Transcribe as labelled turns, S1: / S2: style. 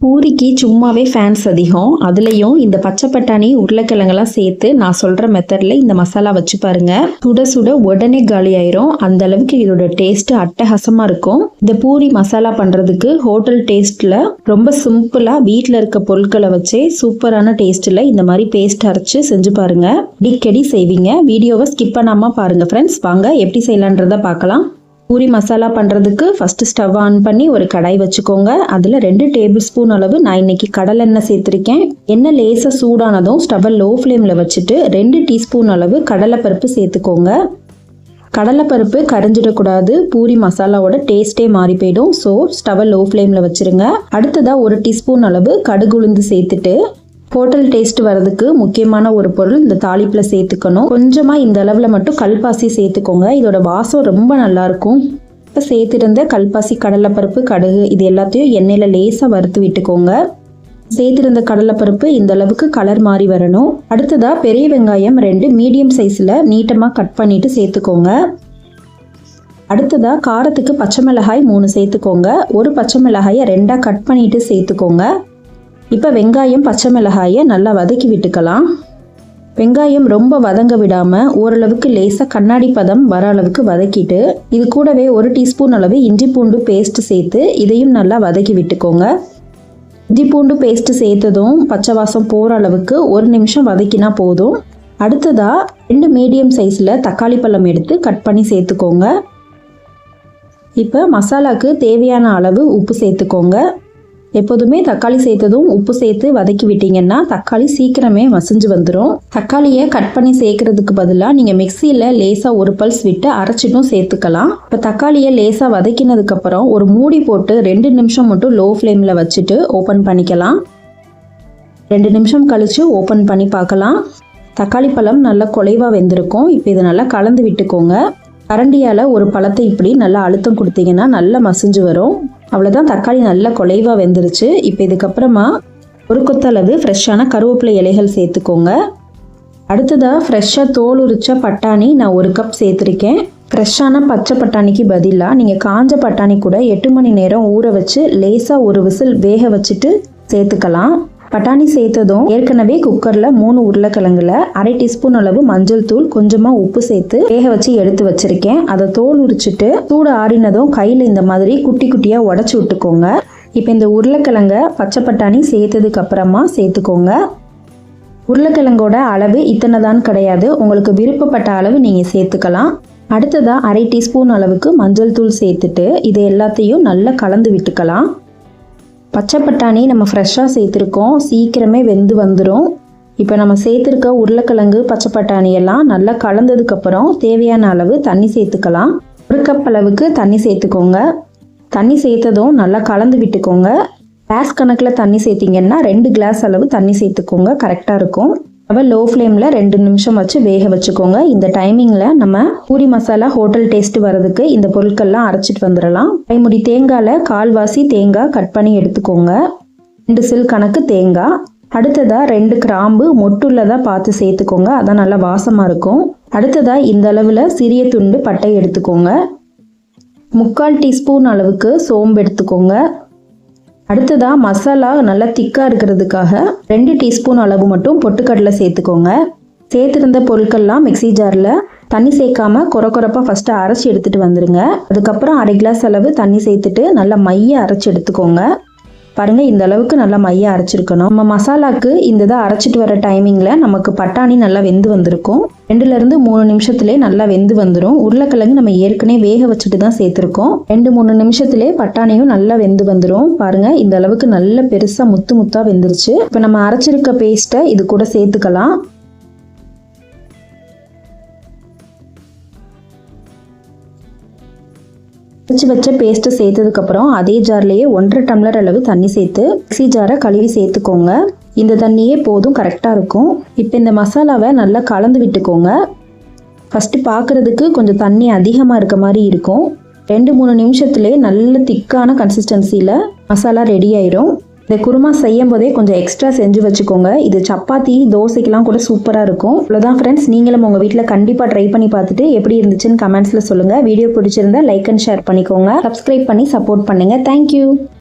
S1: பூரிக்கு சும்மாவே ஃபேன்ஸ் அதிகம். அதுலேயும் இந்த பச்சை பட்டாணி உருளைக்கிழங்கெல்லாம் சேர்த்து நான் சொல்கிற மெத்தடில் இந்த மசாலா வச்சு பாருங்க. சுட சுட உடனே காலி ஆயிரும். அந்த அளவுக்கு இதோட டேஸ்ட் அட்டகாசமாக இருக்கும். இந்த பூரி மசாலா பண்ணுறதுக்கு ஹோட்டல் டேஸ்ட்டில் ரொம்ப சிம்பிளாக வீட்டில் இருக்க பொருட்களை வச்சே சூப்பரான டேஸ்ட்டில் இந்த மாதிரி பேஸ்ட் அரைச்சு செஞ்சு பாருங்க. அடிக்கடி செய்வீங்க. வீடியோவை ஸ்கிப் பண்ணாமல் பாருங்கள் ஃப்ரெண்ட்ஸ். வாங்க எப்படி செய்யலான்றதை பார்க்கலாம். பூரி மசாலா பண்ணுறதுக்கு ஃபஸ்ட்டு ஸ்டவ் ஆன் பண்ணி ஒரு கடாய் வச்சுக்கோங்க. அதில் 2 டேபிள் ஸ்பூன் அளவு நான் இன்னைக்கு கடலெண்ணெய் சேர்த்துருக்கேன். எண்ணெய் லேசாக சூடானதும் ஸ்டவ்வை லோ ஃப்ளேமில் வச்சுட்டு 2 டீஸ்பூன் அளவு கடலைப்பருப்பு சேர்த்துக்கோங்க. கடலைப்பருப்பு கரைஞ்சிடக்கூடாது. பூரி மசாலாவோட டேஸ்ட்டே மாறி போயிடும். ஸோ ஸ்டவ்வை லோ ஃப்ளேமில் வச்சுருங்க. அடுத்ததாக 1 டீஸ்பூன் அளவு கடுகு உளுந்து சேர்த்துட்டு ஹோட்டல் டேஸ்ட் வரதுக்கு முக்கியமான ஒரு பொருள் இந்த தாளிப்பில் சேர்த்துக்கணும். கொஞ்சமாக இந்த அளவில் மட்டும் கல்பாசி சேர்த்துக்கோங்க. இதோட வாசம் ரொம்ப நல்லாயிருக்கும். இப்போ சேர்த்துருந்த கல்பாசி, கடலைப்பருப்பு, கடுகு இது எல்லாத்தையும் எண்ணெயில் லேசாக வறுத்து விட்டுக்கோங்க. சேர்த்துருந்த கடலைப்பருப்பு இந்த அளவுக்கு கலர் மாறி வரணும். அடுத்ததாக பெரிய வெங்காயம் 2 மீடியம் சைஸில் நீட்டமாக கட் பண்ணிவிட்டு சேர்த்துக்கோங்க. அடுத்ததாக காரத்துக்கு பச்சை மிளகாய் 3 சேர்த்துக்கோங்க. ஒரு பச்சை மிளகாயை 2ஆக கட் பண்ணிவிட்டு சேர்த்துக்கோங்க. இப்போ வெங்காயம் பச்சை மிளகாயை நல்லா வதக்கி விட்டுக்கலாம். வெங்காயம் ரொம்ப வதங்க விடாமல் ஓரளவுக்கு லேசாக கண்ணாடி பதம் வர அளவுக்கு வதக்கிட்டு இது கூடவே 1 டீஸ்பூன் அளவு இஞ்சி பூண்டு பேஸ்ட் சேர்த்து இதையும் நல்லா வதக்கி விட்டுக்கோங்க. இஞ்சி பூண்டு பேஸ்ட்டு சேர்த்ததும் பச்சை வாசம் போகிற அளவுக்கு 1 நிமிஷம் வதக்கினா போதும். அடுத்ததாக 2 மீடியம் சைஸில் தக்காளி பழம் எடுத்து கட் பண்ணி சேர்த்துக்கோங்க. இப்போ மசாலாவுக்கு தேவையான அளவு உப்பு சேர்த்துக்கோங்க. எப்போதுமே தக்காளி சேர்த்ததும் உப்பு சேர்த்து வதக்கி விட்டீங்கன்னா தக்காளி சீக்கிரமே மசிஞ்சு வந்துடும். தக்காளியை கட் பண்ணி சேர்க்கறதுக்கு பதிலாக நீங்கள் மிக்சியில் லேசாக ஒரு பல்ஸ் விட்டு அரைச்சிட்டும் சேர்த்துக்கலாம். இப்போ தக்காளியை லேசாக வதக்கினதுக்கப்புறம் ஒரு மூடி போட்டு 2 நிமிஷம் மட்டும் லோ ஃப்ளேமில் வச்சுட்டு ஓப்பன் பண்ணிக்கலாம். 2 நிமிஷம் கழித்து ஓப்பன் பண்ணி பார்க்கலாம். தக்காளி பழம் நல்லா குலைவாக வெந்திருக்கும். இப்போ இதை நல்லா கலந்து விட்டுக்கோங்க. கரண்டியால் ஒரு பழத்தை இப்படி நல்லா அழுத்தம் கொடுத்தீங்கன்னா நல்லா மசிஞ்சு வரும். அவ்வளோதான், தக்காளி நல்லா குலைவாக வெந்துருச்சு. இப்போ இதுக்கப்புறமா ஒரு கொத்தளவு ஃப்ரெஷ்ஷான கருவேப்பிலை இலைகள் சேர்த்துக்கோங்க. அடுத்ததாக ஃப்ரெஷ்ஷாக தோல் உரிச்ச பட்டாணி நான் 1 கப் சேர்த்துருக்கேன். ஃப்ரெஷ்ஷான பச்சை பட்டாணிக்கு பதிலாக நீங்கள் காஞ்ச பட்டாணி கூட 8 மணி நேரம் ஊற வச்சு லேசாக ஒரு விசில் வேக வச்சுட்டு சேர்த்துக்கலாம். பட்டாணி சேர்த்ததும் ஏற்கனவே குக்கரில் 3 உருளைக்கிழங்குல 1/2 டீஸ்பூன் அளவு மஞ்சள் தூள், கொஞ்சமாக உப்பு சேர்த்து வேக வச்சு எடுத்து வச்சுருக்கேன். அதை தோல் உரிச்சிட்டு சூடு ஆறினதும் கையில் இந்த மாதிரி குட்டி குட்டியாக உடச்சி விட்டுக்கோங்க. இப்போ இந்த உருளைக்கிழங்க பச்சை பட்டாணி சேர்த்ததுக்கு அப்புறமா சேர்த்துக்கோங்க. உருளைக்கிழங்கோட அளவு இத்தனை தான் கிடையாது. உங்களுக்கு விருப்பப்பட்ட அளவு நீங்கள் சேர்த்துக்கலாம். அடுத்ததாக 1/2 டீஸ்பூன் அளவுக்கு மஞ்சள் தூள் சேர்த்துட்டு இதை எல்லாத்தையும் நல்லா கலந்து விட்டுக்கலாம். பச்சை பட்டாணி நம்ம ஃப்ரெஷ்ஷாக சேர்த்துருக்கோம், சீக்கிரமே வெந்து வந்துடும். இப்போ நம்ம சேர்த்துருக்க உருளைக்கிழங்கு பச்சை பட்டாணி எல்லாம் நல்லா கலந்ததுக்கப்புறம் தேவையான அளவு தண்ணி சேர்த்துக்கலாம். 1 கப் அளவுக்கு தண்ணி சேர்த்துக்கோங்க. தண்ணி சேர்த்ததும் நல்லா கலந்து விட்டுக்கோங்க. கிளாஸ் கணக்கில் தண்ணி சேர்த்திங்கன்னா 2 கிளாஸ் அளவு தண்ணி சேர்த்துக்கோங்க, கரெக்டாக இருக்கும். அவள் லோ ஃப்ளேமில் 2 நிமிஷம் வச்சு வேக வச்சுக்கோங்க. இந்த டைமிங்கில் நம்ம பூரி மசாலா ஹோட்டல் டேஸ்ட் வரதுக்கு இந்த பொருட்கள்லாம் அரைச்சிட்டு வந்துடலாம். கைமுடி தேங்காயில் 1/4 தேங்காய் கட் பண்ணி எடுத்துக்கோங்க. 2 சில் கணக்கு தேங்காய். அடுத்ததாக 2 கிராம்பு மொட்டுள்ளதாக பார்த்து சேர்த்துக்கோங்க, அதான் நல்லா வாசமாக இருக்கும். அடுத்ததாக இந்த அளவில் சிறிய துண்டு பட்டை எடுத்துக்கோங்க. 3/4 டீஸ்பூன் அளவுக்கு சோம்பு எடுத்துக்கோங்க. அடுத்ததாக மசாலா நல்லா திக்காக இருக்கிறதுக்காக 2 டீஸ்பூன் அளவு மட்டும் பொட்டுக்கடலை சேர்த்துக்கோங்க. சேர்த்துருந்த பொருட்கள்லாம் மிக்சி ஜாரில் தண்ணி சேர்க்காம கொரப்பாக ஃபஸ்ட்டு அரைச்சி எடுத்துகிட்டு வந்துடுங்க. அதுக்கப்புறம் 1/2 கிளாஸ் அளவு தண்ணி சேர்த்துட்டு நல்லா மைய அரைச்சி எடுத்துக்கோங்க. பாருங்கள், இந்த அளவுக்கு நல்லா மைய அரைச்சிருக்கணும். நம்ம மசாலாவுக்கு இந்த இதை அரைச்சிட்டு வர டைமிங்கில் நமக்கு பட்டாணி நல்லா வெந்து வந்திருக்கும். 2லேருந்து 3 நிமிஷத்துலேயே நல்லா வெந்து வந்துடும். உருளைக்கிழங்கு நம்ம ஏற்கனவே வேக வச்சுட்டு தான் சேர்த்துருக்கோம். 2-3 நிமிஷத்துலேயே பட்டாணியும் நல்லா வெந்து வந்துடும். பாருங்கள், இந்த அளவுக்கு நல்ல பெருசாக முத்து முத்தாக வெந்துருச்சு. இப்போ நம்ம அரைச்சிருக்க பேஸ்ட்டை இது கூட சேர்த்துக்கலாம். அரைச்சி வச்ச பேஸ்ட்டை சேர்த்ததுக்கப்புறம் அதே ஜார்லேயே 1/2 டம்ளர் அளவு தண்ணி சேர்த்து மிக்சி ஜாரை கழுவி சேர்த்துக்கோங்க. இந்த தண்ணியே போதும், கரெக்டாக இருக்கும். இப்போ இந்த மசாலாவை நல்லா கலந்து விட்டுக்கோங்க. ஃபஸ்ட்டு பார்க்குறதுக்கு கொஞ்சம் தண்ணி அதிகமாக இருக்க மாதிரி இருக்கும். 2-3 நிமிஷத்துலேயே நல்ல திக்கான கன்சிஸ்டன்சியில் மசாலா ரெடி ஆயிரும். இந்த குருமா செய்யும் போதே கொஞ்சம் எக்ஸ்ட்ரா செஞ்சு வச்சுக்கோங்க. இது சப்பாத்தி, தோசைக்கெலாம் கூட சூப்பராக இருக்கும். அவ்வளோதான் ஃப்ரெண்ட்ஸ், நீங்களும் உங்கள் வீட்டில் கண்டிப்பாக ட்ரை பண்ணி பார்த்துட்டு எப்படி இருந்துச்சுன்னு கமெண்ட்ஸில் சொல்லுங்கள். வீடியோ பிடிச்சிருந்தா லைக் அண்ட் ஷேர் பண்ணிக்கோங்க. சப்ஸ்கிரைப் பண்ணி சப்போர்ட் பண்ணுங்கள். தேங்க்யூ.